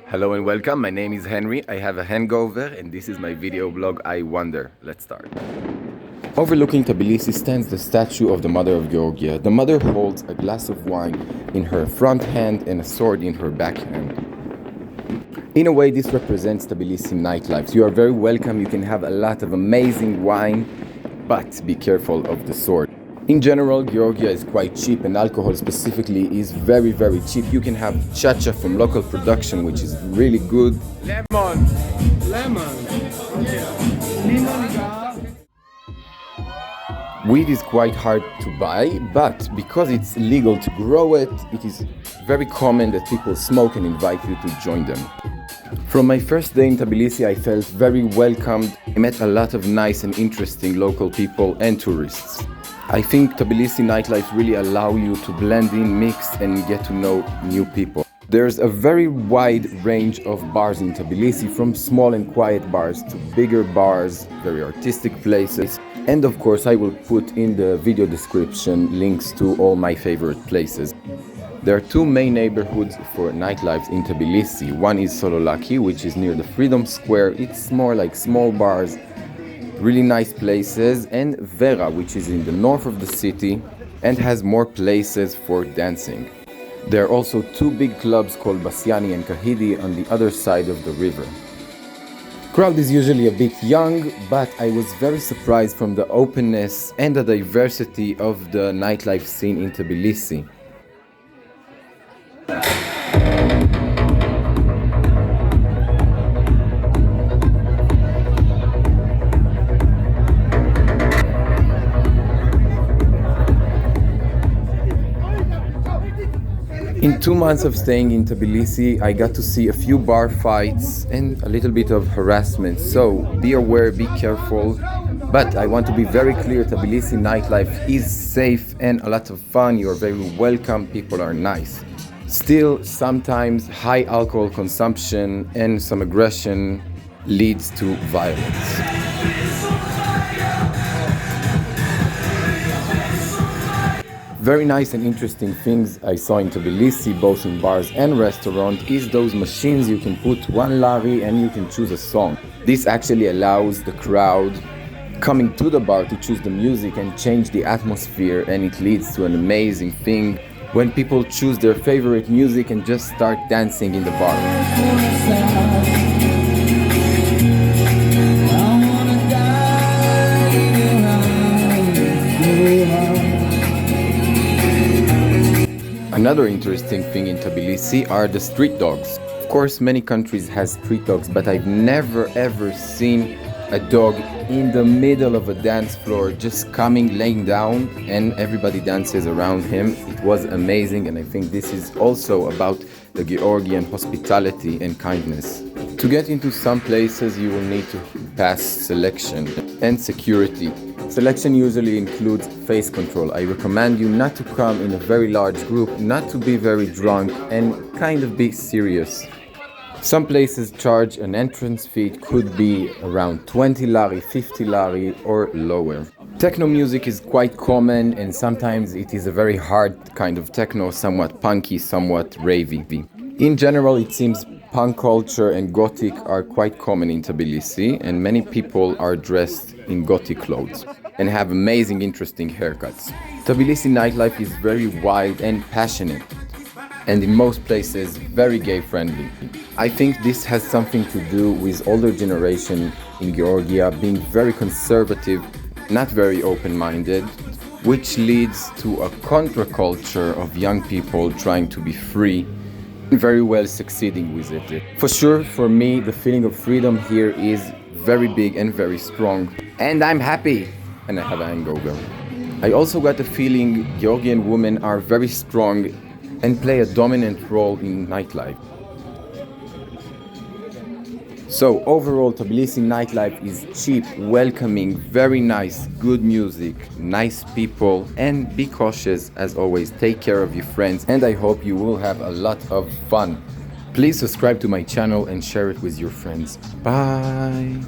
Hello and welcome, my name is Henry, I have a hangover and this is my video blog I Wonder. Let's start. Overlooking Tbilisi stands the statue of the Mother of Georgia. The mother holds a glass of wine in her front hand and a sword in her back hand. In a way, this represents Tbilisi Nightlife. You are very welcome, you can have a lot of amazing wine, but be careful of the sword. In general, Georgia is quite cheap and alcohol specifically is very cheap. You can have chacha from local production, which is really good. Lemon! Weed is quite hard to buy, but because it's legal to grow it, it is very common that people smoke and invite you to join them. From my first day in Tbilisi, I felt very welcomed. I met a lot of nice and interesting local people and tourists. I think Tbilisi Nightlife really allow you to blend in, mix and get to know new people. There's a very wide range of bars in Tbilisi, from small and quiet bars to bigger bars, very artistic places. And of course, I will put in the video description links to all my favorite places. There are two main neighborhoods for nightlife in Tbilisi. One is Sololaki, which is near the Freedom Square. It's more like small bars, really nice places, and Vera, which is in the north of the city and has more places for dancing. There are also two big clubs called Bassiani and Kahidi on the other side of the river. Crowd is usually a bit young, but I was very surprised from the openness and the diversity of the nightlife scene in Tbilisi. In 2 months of staying in Tbilisi, I got to see a few bar fights and a little bit of harassment, so be aware, be careful. But I want to be very clear, Tbilisi nightlife is safe and a lot of fun, you're very welcome, people are nice. Still, sometimes high alcohol consumption and some aggression leads to violence. Very nice and interesting things I saw in Tbilisi, both in bars and restaurants, is those machines you can put one lari and you can choose a song. This actually allows the crowd coming to the bar to choose the music and change the atmosphere, and it leads to an amazing thing when people choose their favorite music and just start dancing in the bar. Another interesting thing in Tbilisi are the street dogs. Of course, many countries have street dogs, but I've never ever seen a dog in the middle of a dance floor just coming, laying down, and everybody dances around him. It was amazing, and I think this is also about the Georgian hospitality and kindness. To get into some places, you will need to pass selection and security. Selection usually includes face control. I recommend you not to come in a very large group, not to be very drunk, and kind of be serious. Some places charge an entrance fee. It could be around 20 lari, 50 lari or lower. Techno music is quite common, and sometimes it is a very hard kind of techno, somewhat punky, somewhat ravey. In general, it seems punk culture and gothic are quite common in Tbilisi, and many people are dressed in gothic clothes and have amazing, interesting haircuts. Tbilisi nightlife is very wild and passionate, and in most places very gay friendly. I think this has something to do with older generation in Georgia being very conservative, not very open-minded, which leads to a counterculture of young people trying to be free, very well succeeding with it. For sure, for me, the feeling of freedom here is very big and very strong, and I'm happy, and I have a hangover. I also got the feeling Georgian women are very strong and play a dominant role in nightlife. So overall, Tbilisi nightlife is cheap, welcoming, very nice, good music, nice people, and be cautious as always. Take care of your friends, and I hope you will have a lot of fun. Please subscribe to my channel and share it with your friends. Bye!